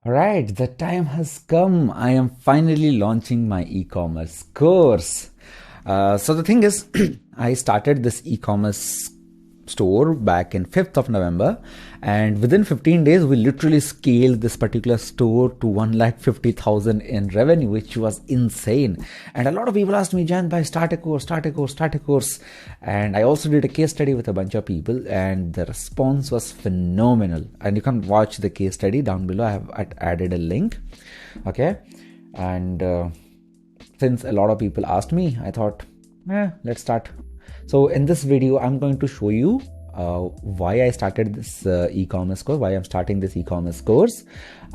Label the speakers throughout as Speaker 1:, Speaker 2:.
Speaker 1: All right, the time has come. I am finally launching my e-commerce course. So the thing is, I started this e-commerce store back in 5th of November, and within 15 days we literally scaled this particular store to 1,50,000 in revenue, which was insane. And a lot of people asked me, Jan, bhai, start a course. And I also did a case study with a bunch of people, and the response was phenomenal. And you can watch the case study down below. I have added a link. Okay. And since a lot of people asked me, I thought, let's start. So in this video, I'm going to show you why I started this e-commerce course, why I'm starting this e-commerce course,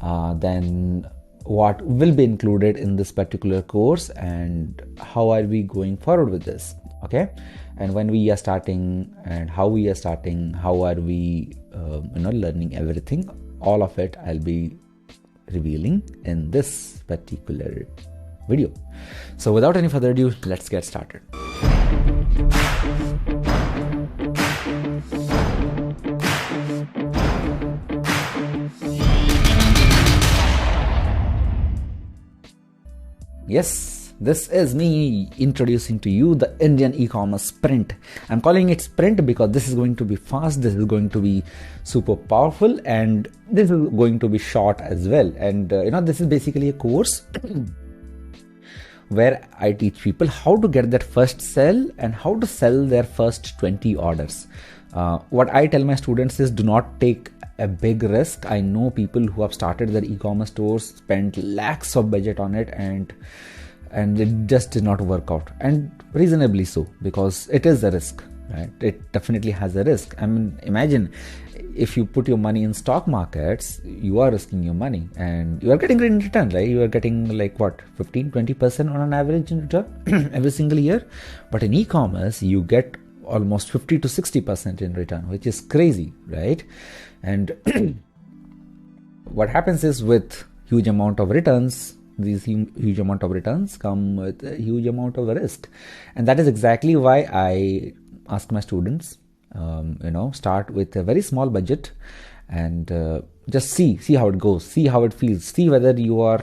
Speaker 1: then what will be included in this particular course, and how are we going forward with this, okay? And when we are starting, and how we are starting, how are we learning everything, all of it I'll be revealing in this particular video. So without any further ado, let's get started. Yes, this is me introducing to you the Indian e-commerce sprint. I'm calling it sprint because this is going to be fast, this is going to be super powerful, and this is going to be short as well. And this is basically a course where I teach people how to get their first sell and how to sell their first 20 orders. What I tell my students is, do not take a big risk. I know people who have started their e-commerce stores, spent lakhs of budget on it, and it just did not work out, and reasonably so, because it is a risk, right? It definitely has a risk. I mean, imagine if you put your money in stock markets, you are risking your money and you are getting in return, right? You are getting like what, 15-20% on an average in return every single year. But in e-commerce, you get almost 50 to 60% in return, which is crazy, right? And what happens is, with huge amount of returns, these huge amount of returns come with a huge amount of risk. And that is exactly why I ask my students, start with a very small budget and just see how it goes, see how it feels, see whether you are,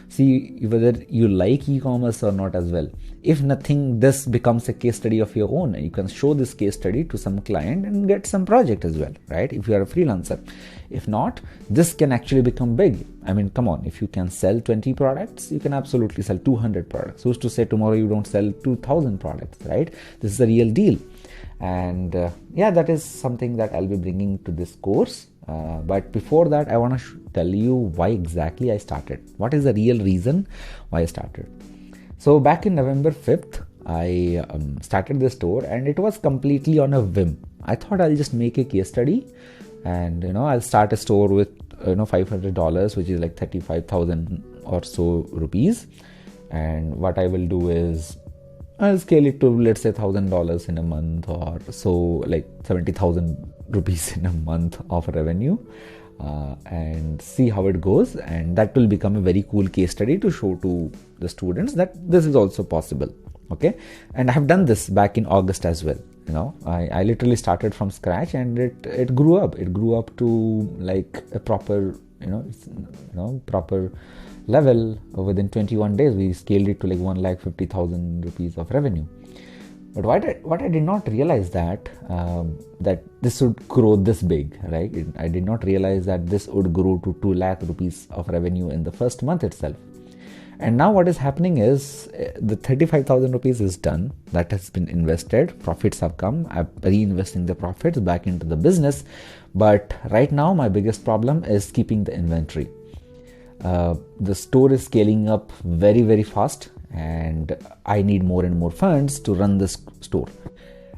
Speaker 1: see whether you like e-commerce or not as well. If nothing, this becomes a case study of your own. You can show this case study to some client and get some project as well, right? If you are a freelancer. If not, this can actually become big. I mean, come on, if you can sell 20 products, you can absolutely sell 200 products. Who's to say tomorrow you don't sell 2,000 products, right? This is a real deal. And that is something that I'll be bringing to this course. But before that, I want to tell you why exactly I started. What is the real reason why I started? So back in November 5th, I started this store, and it was completely on a whim. I thought I'll just make a case study, and I'll start a store with $500, which is like 35,000 or so rupees. And what I will do is, I'll scale it to, let's say, $1,000 in a month, or so, like 70,000 rupees in a month of revenue, and see how it goes. And that will become a very cool case study to show to the students that this is also possible. Okay. And I have done this back in August as well. I literally started from scratch, and it grew up. It grew up to like a proper, proper level. Within 21 days, we scaled it to like 1,50,000 rupees of revenue. But what I did not realize that this would grow this big, right? I did not realize that this would grow to 2 lakh rupees of revenue in the first month itself. And now what is happening is, the 35,000 rupees is done. That has been invested. Profits have come. I'm reinvesting the profits back into the business. But right now, my biggest problem is keeping the inventory. The store is scaling up very, very fast, and I need more and more funds to run this store.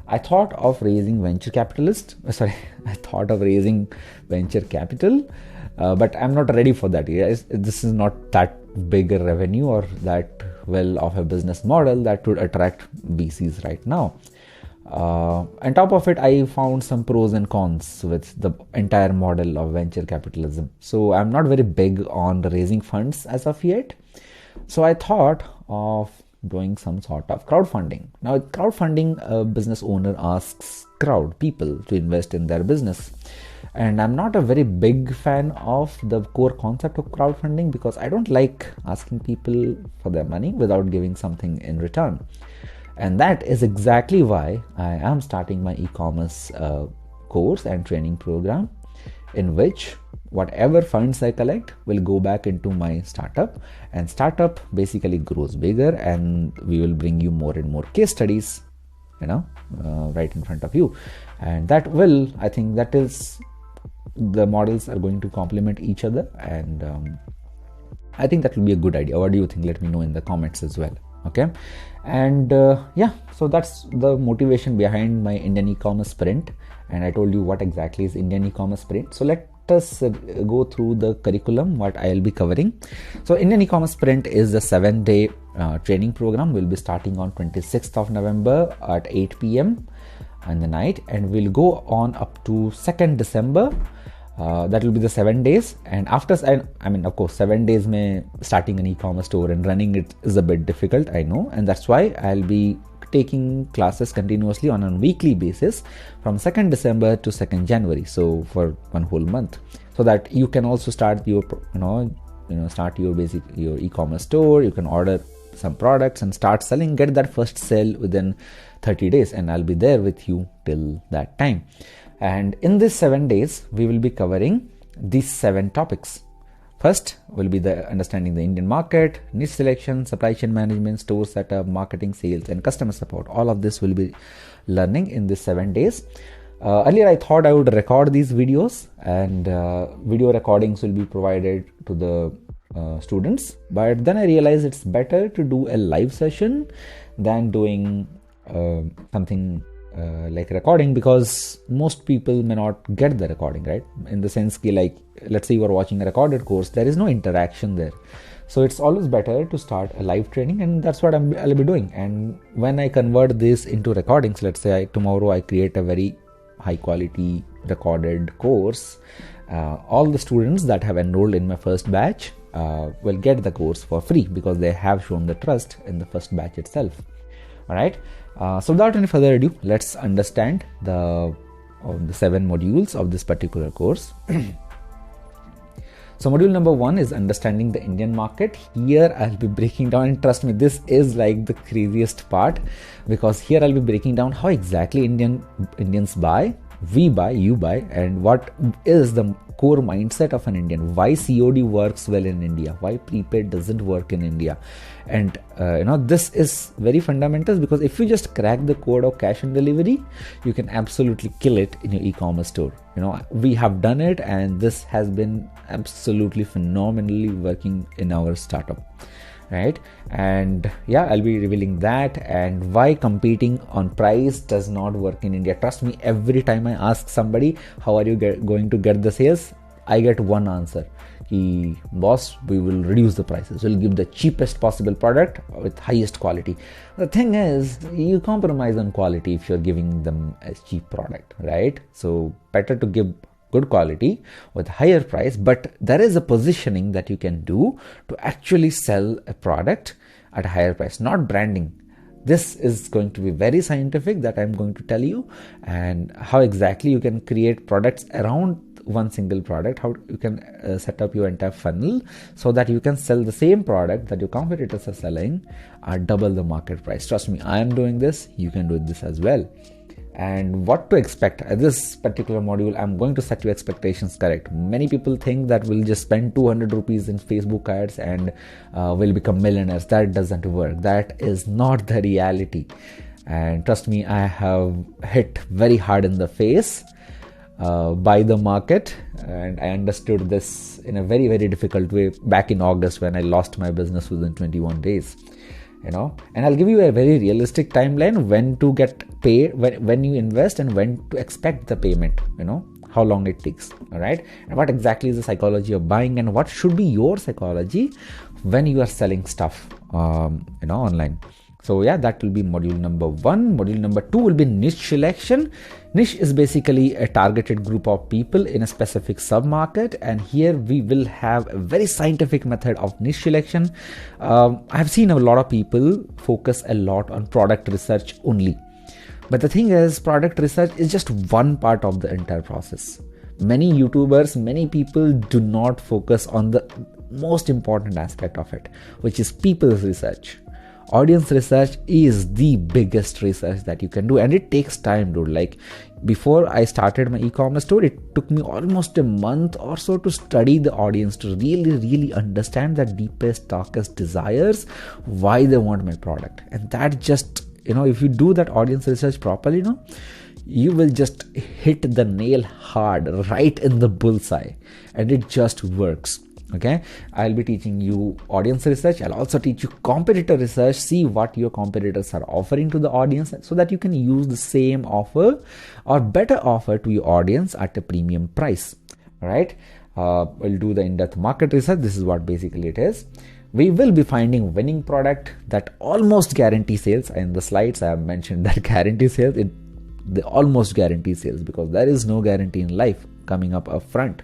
Speaker 1: I thought of raising venture capital, but I'm not ready for that. This is not that big a revenue or that well of a business model that would attract VCs right now. On top of it, I found some pros and cons with the entire model of venture capitalism. So I'm not very big on raising funds as of yet. So I thought of doing some sort of crowdfunding. Now, crowdfunding, a business owner asks people to invest in their business. And I'm not a very big fan of the core concept of crowdfunding because I don't like asking people for their money without giving something in return. And that is exactly why I am starting my e-commerce course and training program, in which whatever funds I collect will go back into my startup, and startup basically grows bigger, and we will bring you more and more case studies, right in front of you. And that will, I think that is, the models are going to complement each other, and I think that will be a good idea. What do you think? Let me know in the comments as well. Okay. And so that's the motivation behind my Indian e-commerce sprint. And I told you what exactly is Indian e-commerce sprint. So let us go through the curriculum, what I'll be covering. So Indian e-commerce sprint is a 7-day training program. We'll be starting on 26th of November at 8 p.m. in the night, and we'll go on up to 2nd December. That will be the 7 days. And after, of course, 7 days mein starting an e-commerce store and running it is a bit difficult, I know, and that's why I'll be taking classes continuously on a weekly basis from 2nd December to 2nd January. So for one whole month, so that you can also start your, start your your e-commerce store. You can order some products and start selling, get that first sale within 30 days, and I'll be there with you till that time. And in these 7 days, we will be covering these 7 topics. First will be the understanding the Indian market, niche selection, supply chain management, store setup, marketing, sales, and customer support. All of this will be learning in these 7 days. Earlier, I thought I would record these videos, and video recordings will be provided to the students. But then I realized it's better to do a live session than doing something like recording, because most people may not get the recording, right? In the sense that, like, let's say you are watching a recorded course, there is no interaction there. So it's always better to start a live training, and that's what I'll be doing. And when I convert this into recordings, let's say tomorrow I create a very high quality recorded course, all the students that have enrolled in my first batch will get the course for free because they have shown the trust in the first batch itself. All right. So without any further ado, let's understand the 7 modules of this particular course. So module number 1 is understanding the Indian market. Here I'll be breaking down, and trust me, this is like the craziest part, because here I'll be breaking down how exactly Indians buy, we buy, you buy, and what is the core mindset of an Indian, why COD works well in India, why prepaid doesn't work in India. And this is very fundamental, because if you just crack the code of cash on delivery, you can absolutely kill it in your e-commerce store. We have done it, and this has been absolutely phenomenally working in our startup, right? And I'll be revealing that, and why competing on price does not work in India. Trust me, every time I ask somebody, how are you going to get the sales, I get one answer: boss, we will reduce the prices, we'll give the cheapest possible product with highest quality. The thing is, you compromise on quality if you're giving them a cheap product, right? So better to give good quality with higher price, but there is a positioning that you can do to actually sell a product at a higher price, not branding. This is going to be very scientific, that I'm going to tell you, and how exactly you can create products around one single product, how you can set up your entire funnel so that you can sell the same product that your competitors are selling at double the market price. Trust me, I am doing this, you can do this as well. And what to expect at this particular module, I'm going to set your expectations correct. Many people think that we'll just spend 200 rupees in Facebook ads and we'll become millionaires. That doesn't work. That is not the reality. And trust me, I have hit very hard in the face by the market, and I understood this in a very, very difficult way back in August when I lost my business within 21 days. And I'll give you a very realistic timeline when to get paid, when you invest, and when to expect the payment, how long it takes. All right. And what exactly is the psychology of buying, and what should be your psychology when you are selling stuff, online. So that will be module number 1. Module number 2 will be niche selection. Niche is basically a targeted group of people in a specific sub-market, and here we will have a very scientific method of niche selection. I've seen a lot of people focus a lot on product research only. But the thing is, product research is just one part of the entire process. Many YouTubers, many people do not focus on the most important aspect of it, which is people's research. Audience research is the biggest research that you can do, and it takes time, dude. Like, before I started my e-commerce store, it took me almost a month or so to study the audience, to really understand their deepest, darkest desires, why they want my product. And that just, if you do that audience research properly, you will just hit the nail hard right in the bullseye, and it just works. Okay, I'll be teaching you audience research. I'll also teach you competitor research. See what your competitors are offering to the audience, so that you can use the same offer or better offer to your audience at a premium price. All right, we'll do the in-depth market research. This is what basically it is. We will be finding winning product that almost guarantee sales. In the slides, I have mentioned that guarantee sales. They almost guarantee sales, because there is no guarantee in life coming up front.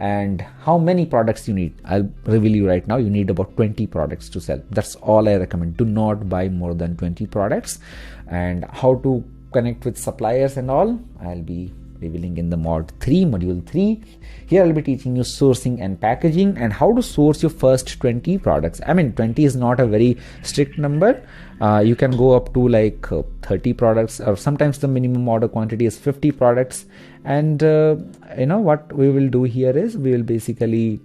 Speaker 1: And how many products you need, I'll reveal you right now. You need about 20 products to sell. That's all I recommend. Do not buy more than 20 products. And how to connect with suppliers and all, I'll be revealing in the module 3. Here I'll be teaching you sourcing and packaging, and how to source your first 20 products. 20 is not a very strict number. You can go up to like 30 products, or sometimes the minimum order quantity is 50 products. And what we will do here is, we will basically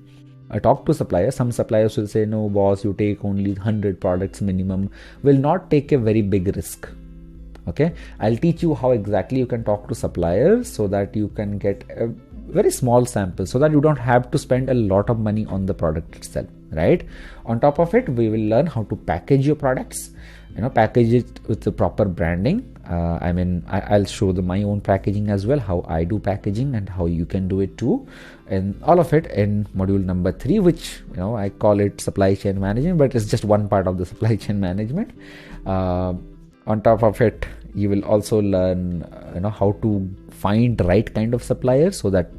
Speaker 1: talk to suppliers. Some suppliers will say, no boss, you take only 100 products minimum. Will not take a very big risk. Okay, I'll teach you how exactly you can talk to suppliers, so that you can get a very small sample, so that you don't have to spend a lot of money on the product itself, right? On top of it, we will learn how to package your products, package it with the proper branding. I'll show my own packaging as well, how I do packaging and how you can do it too, and all of it in module number 3, which I call it supply chain management, but it's just one part of the supply chain management. On top of it, you will also learn how to find the right kind of suppliers, so that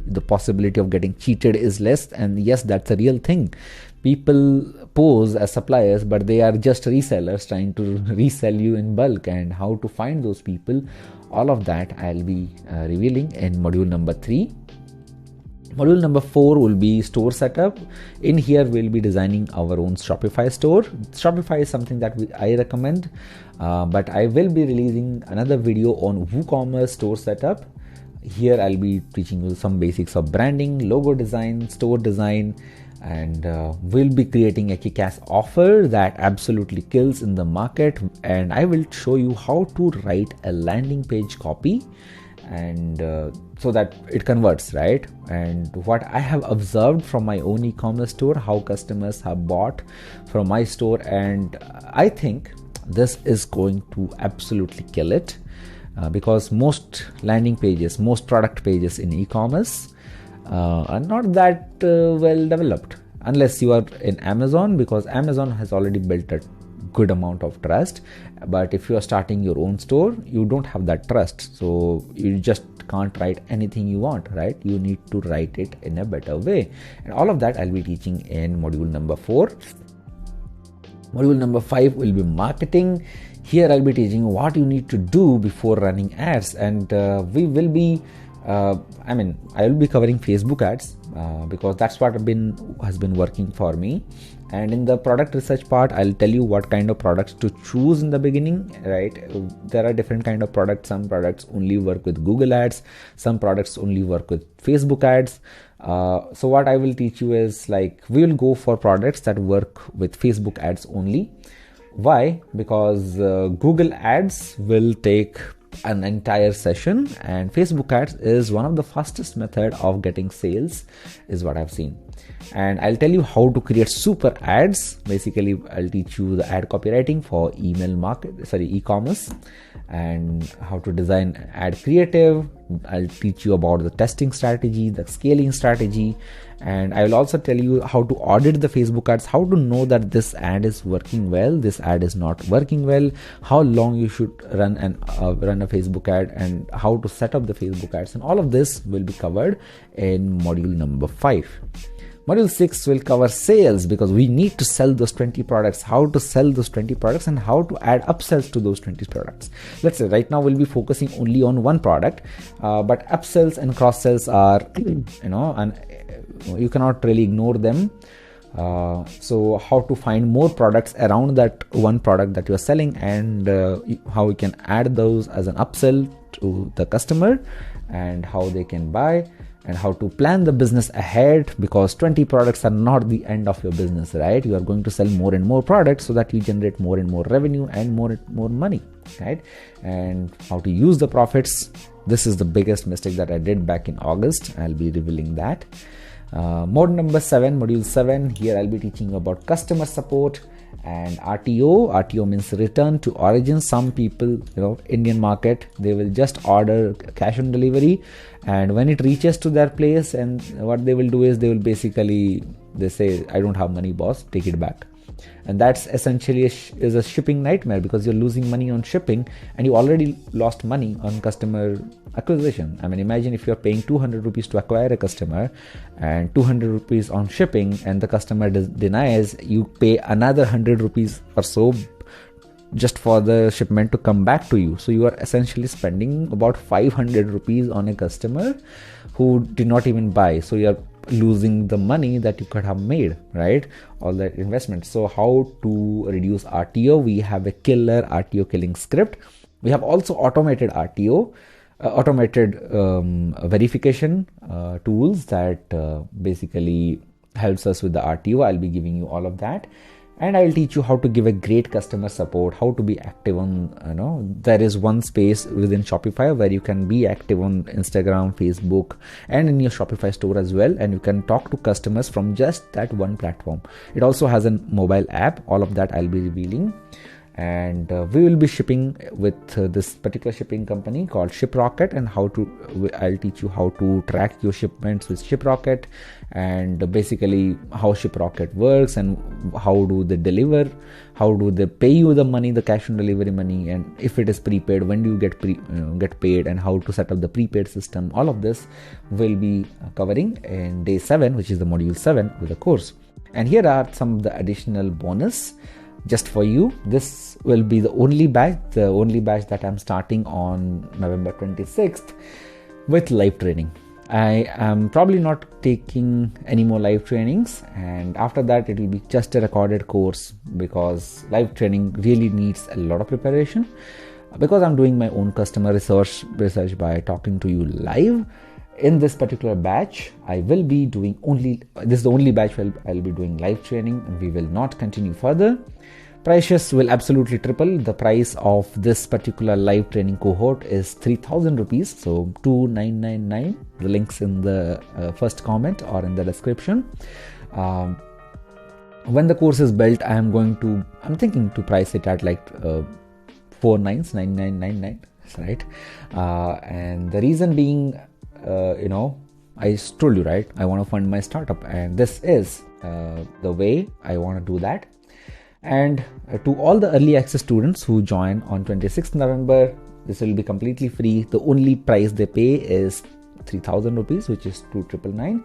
Speaker 1: the possibility of getting cheated is less. And yes, that's a real thing. People pose as suppliers, but they are just resellers trying to resell you in bulk. And how to find those people, all of that I'll be revealing in module number 3. Module number 4 will be store setup. In here, we'll be designing our own Shopify store. Shopify is something that I recommend, but I will be releasing another video on WooCommerce store setup. Here, I'll be teaching you some basics of branding, logo design, store design, and we'll be creating a kick-ass offer that absolutely kills in the market. And I will show you how to write a landing page copy, and so that it converts, right? And what I have observed from my own e-commerce store, how customers have bought from my store, and I think this is going to absolutely kill it, because most landing pages, most product pages in e-commerce are not that well developed, unless you are in Amazon, because Amazon has already built a good amount of trust. But if you are starting your own store, you don't have that trust, so you just can't write anything you want, right? You need to write it in a better way, and all of that I'll be teaching in module number 4. Module number 5 will be marketing. Here I'll be teaching what you need to do before running ads, and we will be I will be covering Facebook ads, because that's what has been working for me. And in the product research part, I'll tell you what kind of products to choose in the beginning, right? There are different kind of products. Some products only work with Google ads, some products only work with Facebook ads. So what I will teach you is, like, we will go for products that work with Facebook ads only. Why? Because Google ads will take an entire session, and Facebook ads is one of the fastest method of getting sales, is what I've seen. And I'll tell you how to create super ads. Basically, I'll teach you the ad copywriting for e-commerce, and how to design ad creative. I'll teach you about the testing strategy, the scaling strategy, and I will also tell you how to audit the Facebook ads, how to know that this ad is working well, this ad is not working well, how long you should run a Facebook ad, and how to set up the Facebook ads. And all of this will be covered in module number 5. Module 6 will cover sales, because we need to sell those 20 products, how to sell those 20 products and how to add upsells to those 20 products. Let's say right now we'll be focusing only on one product, but upsells and cross sells are, and you cannot really ignore them. So how to find more products around that one product that you are selling, and how you can add those as an upsell to the customer, and how they can buy, and how to plan the business ahead, because 20 products are not the end of your business, right? You are going to sell more and more products so that you generate more and more revenue and more money, right? And how to use the profits. This is the biggest mistake that I did back in August. I'll be revealing that. Module 7, here I'll be teaching you about customer support and RTO means return to origin. Some people, Indian market, they will just order cash on delivery, and when it reaches to their place, and what they will do is they will basically, they say, I don't have money, boss, take it back. And that's essentially is a shipping nightmare, because you're losing money on shipping and you already lost money on customer acquisition. I mean, imagine if you're paying 200 rupees to acquire a customer and 200 rupees on shipping, and the customer denies, you pay another 100 rupees or so just for the shipment to come back to you. So you are essentially spending about 500 rupees on a customer who did not even buy. So you're losing the money that you could have made, right? All that investment. So how to reduce RTO? We have a killer RTO killing script. We have also automated RTO, automated verification tools that basically helps us with the RTO. I'll be giving you all of that. And I'll teach you how to give a great customer support, how to be active on, there is one space within Shopify where you can be active on Instagram, Facebook, and in your Shopify store as well. And you can talk to customers from just that one platform. It also has a mobile app. All of that I'll be revealing. And we will be shipping with this particular shipping company called ShipRocket, and I'll teach you how to track your shipments with ShipRocket, and basically how ShipRocket works, and how do they deliver, how do they pay you the money, the cash on delivery money, and if it is prepaid, when do you get paid, and how to set up the prepaid system. All of this will be covering in day 7, which is the module 7 with the course. And here are some of the additional bonus just for you. This will be the only batch that I'm starting on November 26th with live training. I am probably not taking any more live trainings, and after that it will be just a recorded course, because live training really needs a lot of preparation, because I'm doing my own customer research by talking to you live. In this particular batch, I will be doing this is the only batch where I'll be doing live training, and we will not continue further. Prices will absolutely triple. The price of this particular live training cohort is 3,000 rupees. So 2,999. The link's in the first comment or in the description. When the course is built, I'm thinking to price it at like 4,999, right? And the reason being, I told you, right? I want to fund my startup, and this is the way I want to do that. And to all the early access students who join on 26th November, this will be completely free. The only price they pay is 3,000 rupees, which is 2,999.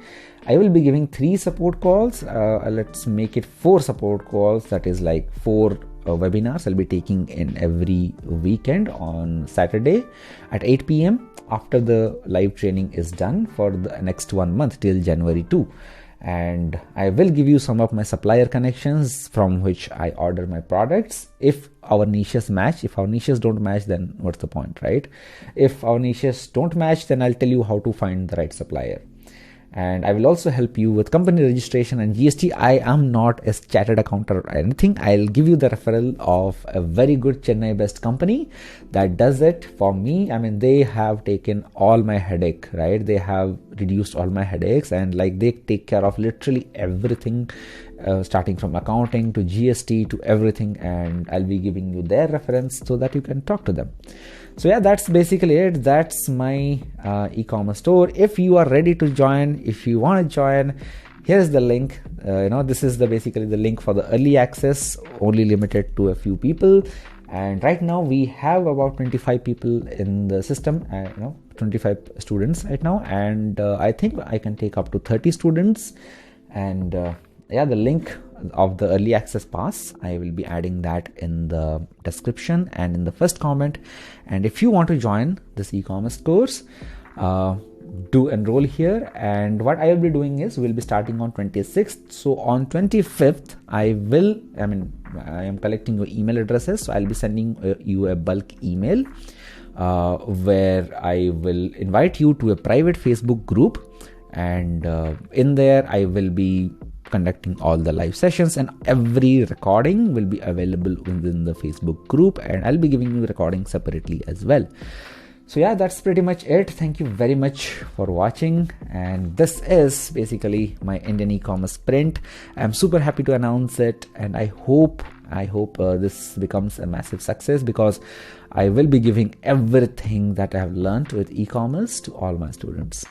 Speaker 1: I will be giving 3 support calls. Let's make it 4 support calls. That is like 4 webinars I'll be taking in every weekend on Saturday at 8 p.m. after the live training is done for the next 1 month till January 2. And I will give you some of my supplier connections from which I order my products. If our niches match, if our niches don't match, then what's the point, right? If our niches don't match, then I'll tell you how to find the right supplier. And I will also help you with company registration and GST. I am not a chartered accountant or anything. I'll give you the referral of a very good Chennai based company that does it for me. I mean, they have taken all my headache, right? They have reduced all my headaches, and like they take care of literally everything, starting from accounting to GST to everything. And I'll be giving you their reference so that you can talk to them. So yeah, that's basically it. That's my e-commerce store. If you are ready to join, if you want to join, here's the link. This is basically the link for the early access, only limited to a few people. And right now we have about 25 people in the system, 25 students right now. And I think I can take up to 30 students. And yeah, the link of the early access pass, I will be adding that in the description and in the first comment. And if you want to join this e-commerce course, do enroll here. And what I will be doing is we'll be starting on 26th. So on 25th, I am collecting your email addresses. So I'll be sending you a bulk email where I will invite you to a private Facebook group. And in there, I will be conducting all the live sessions, and every recording will be available within the Facebook group, and I'll be giving you the recording separately as well. So yeah, that's pretty much it. Thank you very much for watching. And this is basically my Indian e-commerce sprint. I'm super happy to announce it, and I hope this becomes a massive success, because I will be giving everything that I have learned with e-commerce to all my students.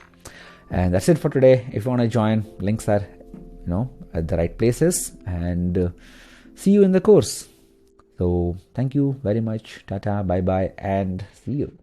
Speaker 1: And that's it for today. If you want to join, links are at the right places, and see you in the course. So thank you very much. Tata, bye bye, and see you.